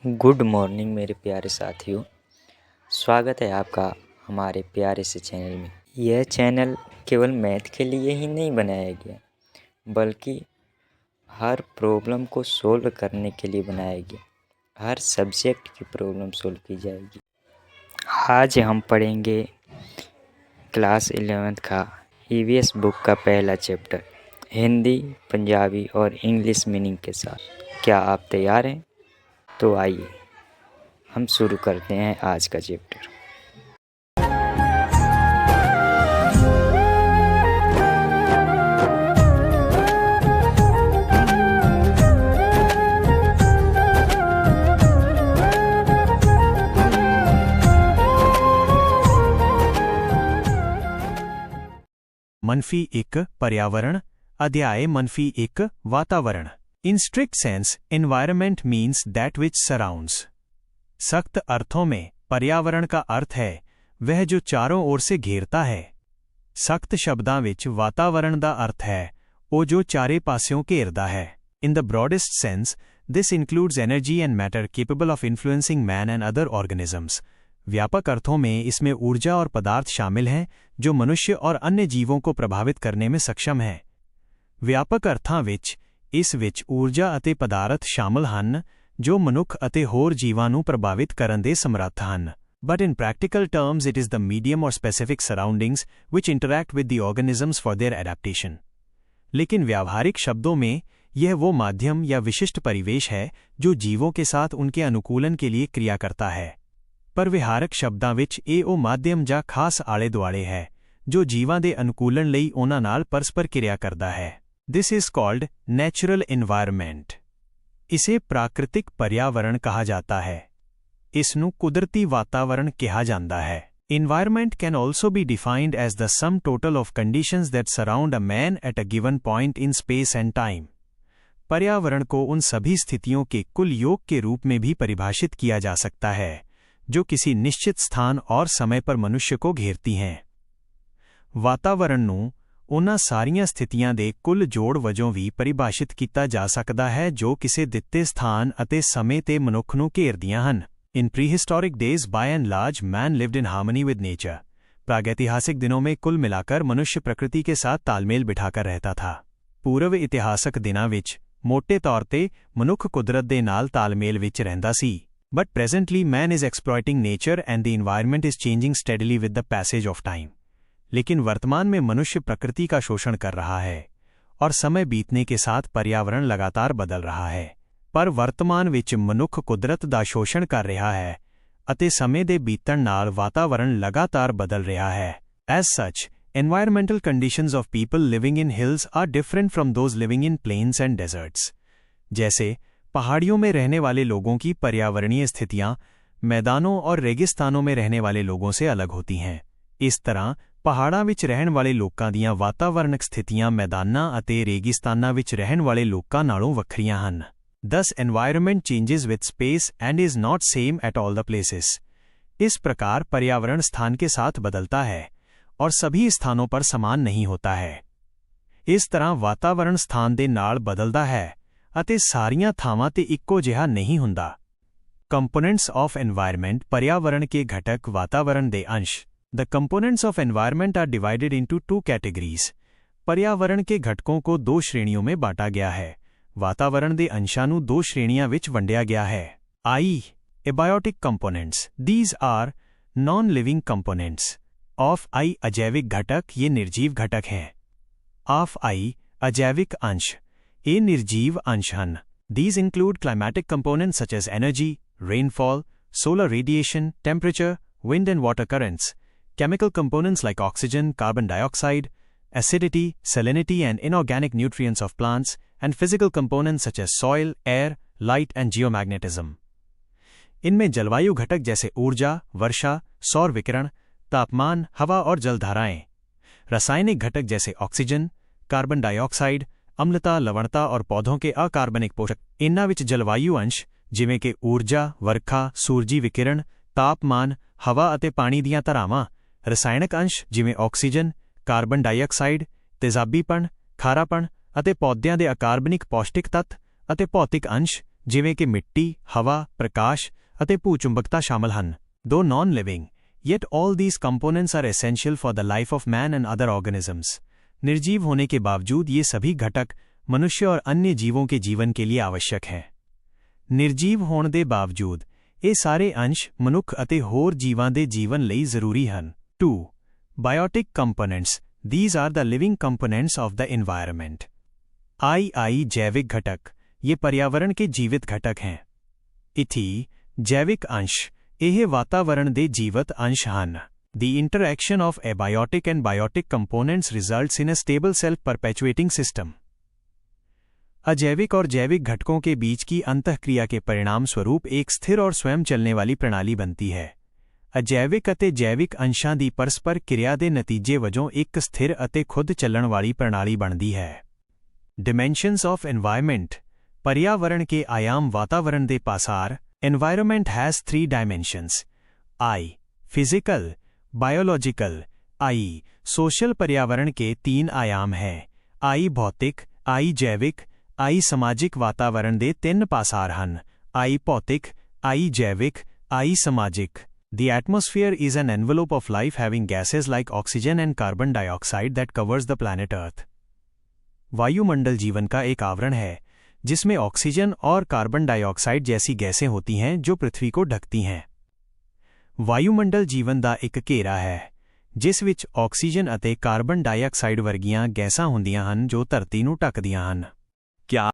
Good morning मेरे प्यारे साथियों। स्वागत है आपका हमारे प्यारे से चैनल में। यह चैनल केवल मैथ के लिए ही नहीं बनाया गया, बल्कि हर प्रॉब्लम को सोल्व करने के लिए बनाया गया। हर सब्जेक्ट की प्रॉब्लम सोल्व की जाएगी। आज हम पढ़ेंगे क्लास 11th का ईवीएस बुक का पहला चैप्टर, हिंदी, पंजाबी और इंग्लिश मीनिंग के साथ। क्या आप तैयार हैं? तो आइए हम शुरू करते हैं आज का चैप्टर। मनफी एक पर्यावरण अध्याय मनफी एक वातावरण। In strict sense environment means that which surrounds. सख्त अर्थों में पर्यावरण का अर्थ है वह जो चारों ओर से घेरता है। सख्त शब्दां विच वातावरण दा अर्थ है वो जो चारे पास्यों घेरदा है। In the broadest sense this includes energy and matter capable of influencing man and other organisms. व्यापक अर्थों में इसमें ऊर्जा और पदार्थ शामिल हैं जो मनुष्य और अन्य जीवों को प्रभावित करने में सक्षम हैं। व्यापक अर्थां विच इस विच ऊर्जा ਅਤੇ ਪਦਾਰਥ ਸ਼ਾਮਲ ਹਨ ਜੋ ਮਨੁੱਖ ਅਤੇ ਹੋਰ ਜੀਵਾਂ ਨੂੰ ਪ੍ਰਭਾਵਿਤ ਕਰਨ ਦੇ ਸਮਰੱਥ ਹਨ। But in practical terms it is the medium or specific surroundings which interact with the organisms for their adaptation. लेकिन व्यावहारिक शब्दों में यह वो माध्यम या विशिष्ट परिवेश है जो जीवों के साथ उनके अनुकूलन के लिए क्रिया करता है। पर ਵਿਹਾਰਕ ਸ਼ਬਦਾਂ ਵਿੱਚ ਇਹ ਉਹ ਮਾਧਿਅਮ ਜਾਂ ਖਾਸ ਆਲੇ ਦੁਆਲੇ ਹੈ ਜੋ ਜੀਵਾਂ ਦੇ ਅਨੁਕੂਲਨ ਲਈ ਉਹਨਾਂ ਨਾਲ ਪਰਸਪਰ ਕਿਰਿਆ ਕਰਦਾ ਹੈ। This is called natural environment. इसे प्राकृतिक पर्यावरण कहा जाता है। इसनू कुदरती वातावरण कहा जाता है। Environment can also be defined as the sum total of conditions that surround a man at a given point in space and time. पर्यावरण को उन सभी स्थितियों के कुल योग के रूप में भी परिभाषित किया जा सकता है जो किसी निश्चित स्थान और समय पर मनुष्य को घेरती हैं। वातावरण ਨੂੰ ਉਹਨਾਂ ਸਾਰੀਆਂ ਸਥਿਤੀਆਂ ਦੇ ਕੁੱਲ ਜੋੜ ਵਜੋਂ ਵੀ ਪਰਿਭਾਸ਼ਿਤ ਕੀਤਾ ਜਾ ਸਕਦਾ ਹੈ ਜੋ ਕਿਸੇ ਦਿੱਤੇ ਸਥਾਨ ਅਤੇ ਸਮੇਂ ਤੇ ਮਨੁੱਖ ਨੂੰ ਘੇਰਦੀਆਂ ਹਨ। In prehistoric days by and large man lived in harmony with nature. प्रागैतिहासिक दिनों में कुल मिलाकर मनुष्य प्रकृति के साथ तालमेल बिठाकर रहता था। पूर्व इतिहासक दिनां ਵਿੱਚ ਮੋਟੇ ਤੌਰ ਤੇ ਮਨੁੱਖ ਕੁਦਰਤ ਦੇ ਨਾਲ ਤਾਲਮੇਲ ਵਿੱਚ ਰਹਿੰਦਾ ਸੀ। But presently man is exploiting nature and the environment is changing steadily with the passage of time. लेकिन वर्तमान में मनुष्य प्रकृति का शोषण कर रहा है और समय बीतने के साथ पर्यावरण लगातार बदल रहा है। पर वर्तमान ਵਿੱਚ ਮਨੁੱਖ ਕੁਦਰਤ ਦਾ ਸ਼ੋਸ਼ਣ ਕਰ ਰਿਹਾ ਹੈ ਅਤੇ ਸਮੇਂ ਦੇ ਬੀਤਣ ਨਾਲ ਵਾਤਾਵਰਣ ਲਗਾਤਾਰ ਬਦਲ ਰਿਹਾ ਹੈ। As such, environmental conditions of people living in hills are different from those living in plains and deserts. जैसे पहाड़ियों में रहने वाले लोगों की पर्यावरणीय स्थितियां मैदानों और रेगिस्तानों में रहने वाले लोगों से अलग होती हैं। इस तरह ਪਹਾੜਾਂ ਵਿੱਚ ਰਹਿਣ ਵਾਲੇ ਲੋਕਾਂ ਦੀਆਂ ਵਾਤਾਵਰਣਕ ਸਥਿਤੀਆਂ ਮੈਦਾਨਾਂ ਅਤੇ ਰੇਗਿਸਤਾਨਾਂ ਵਿੱਚ ਰਹਿਣ ਵਾਲੇ ਲੋਕਾਂ ਨਾਲੋਂ ਵੱਖਰੀਆਂ ਹਨ। Thus environment changes with space and is not same at all the places. इस प्रकार पर्यावरण स्थान के साथ बदलता है और सभी स्थानों पर समान नहीं होता है। इस तरह वातावरण स्थान ਦੇ ਨਾਲ ਬਦਲਦਾ ਹੈ ਅਤੇ ਸਾਰੀਆਂ ਥਾਵਾਂ ਤੇ ਇੱਕੋ ਜਿਹਾ ਨਹੀਂ ਹੁੰਦਾ। Components of environment पर्यावरण के घटक वातावरण ਦੇ अंश। The components of environment are divided into two categories. पर्यावरण के घटकों को दो श्रेणियों में बांटा गया है। वातावरण ਦੇ अंशां ਨੂੰ दो श्रेणियां ਵਿੱਚ ਵੰਡਿਆ ਗਿਆ ਹੈ। Abiotic components. These are non-living components. Of I अजैविक घटक ये निर्जीव घटक हैं। Of I अजैविक अंश ये निर्जीव अंश ਹਨ। These include climatic components such as energy, rainfall, solar radiation, temperature, wind and water currents. Chemical components like oxygen, carbon dioxide, acidity, salinity and inorganic nutrients of plants, and physical components such as soil, air, light and geomagnetism. इनमें जलवायु घटक जैसे ऊर्जा, वर्षा, सौर विकिरण, तापमान, हवा और जलधाराएं, रासायनिक घटक जैसे ऑक्सीजन, कार्बन डाइऑक्साइड, अम्लता, लवणता और पौधों के अकार्बनिक पोषक। इन्हां विच जलवायु अंश जिवें कि ऊर्जा, वर्खा, सूरजी विकिरण, तापमान, हवा ਅਤੇ ਪਾਣੀ ਦੀਆਂ ਧਾਰਾਵਾਂ, ਰਸਾਇਣਕ ਅੰਸ਼ ਜਿਵੇਂ ਆਕਸੀਜਨ, ਕਾਰਬਨ ਡਾਈਆਕਸਾਈਡ, ਤੇਜ਼ਾਬੀਪਣ, ਖਾਰਾਪਣ ਅਤੇ ਪੌਦਿਆਂ ਦੇ ਅਕਾਰਬਨਿਕ ਪੌਸ਼ਟਿਕ ਤੱਤ ਅਤੇ ਭੌਤਿਕ ਅੰਸ਼ ਜਿਵੇਂ ਕਿ ਮਿੱਟੀ, ਹਵਾ, ਪ੍ਰਕਾਸ਼ ਅਤੇ ਭੂ-ਚੁੰਬਕਤਾ ਸ਼ਾਮਲ ਹਨ। Though non-living, yet all these components are essential for the life of man and other organisms. निर्जीव होने के बावजूद ये सभी घटक मनुष्य और अन्य जीवों के जीवन के लिए आवश्यक हैं। निर्जीव होने ਦੇ ਬਾਵਜੂਦ ਇਹ ਸਾਰੇ ਅੰਸ਼ ਮਨੁੱਖ ਅਤੇ ਹੋਰ ਜੀਵਾਂ ਦੇ ਜੀਵਨ ਲਈ ਜ਼ਰੂਰੀ ਹਨ। 2. Biotic components. These are the living components of the environment. I जैविक घटक ये पर्यावरण के जीवित घटक हैं। इथि जैविक अंश ਇਹ ਵਾਤਾਵਰਣ ਦੇ ਜੀਵਤ ਅੰਸ਼ ਹਨ। The interaction of abiotic and biotic components results in a stable self-perpetuating system. अजैविक और जैविक घटकों के बीच की अंतःक्रिया के परिणाम स्वरूप एक स्थिर और स्वयं चलने वाली प्रणाली बनती है। अजैविक ਅਤੇ ਜੈਵਿਕ ਅੰਸ਼ਾਂ ਦੀ ਪਰਸਪਰ ਕਿਰਿਆ ਦੇ ਨਤੀਜੇ ਵਜੋਂ ਇੱਕ ਸਥਿਰ ਅਤੇ ਖੁਦ ਚੱਲਣ ਵਾਲੀ ਪ੍ਰਣਾਲੀ ਬਣਦੀ ਹੈ। Dimensions of environment. पर्यावरण के आयाम वातावरण ਦੇ ਪਾਸਾਰ। Environment has 3 dimensions. I. Physical, biological. I. Social. पर्यावरण के 3 आयाम हैं। I. भौतिक, I. जैविक, I. समाजिक वातावरण ਦੇ 3 ਪਾਸਾਰ ਹਨ। I. ਭੌतिक, I. जैविक, I. समाजिक. The atmosphere is an envelope of life having gases like oxygen and carbon dioxide that covers the planet Earth. वायुमंडल जीवन का एक आवरण है जिसमें ऑक्सीजन और कार्बन डाइऑक्साइड जैसी गैसें होती हैं जो पृथ्वी को ढकती हैं। वायुमंडल जीवन ਦਾ ਇੱਕ ਘੇਰਾ ਹੈ ਜਿਸ ਵਿੱਚ ਆਕਸੀਜਨ ਅਤੇ ਕਾਰਬਨ ਡਾਈਆਕਸਾਈਡ ਵਰਗੀਆਂ ਗੈਸਾਂ ਹੁੰਦੀਆਂ ਹਨ ਜੋ ਧਰਤੀ ਨੂੰ ਢੱਕਦੀਆਂ ਹਨ।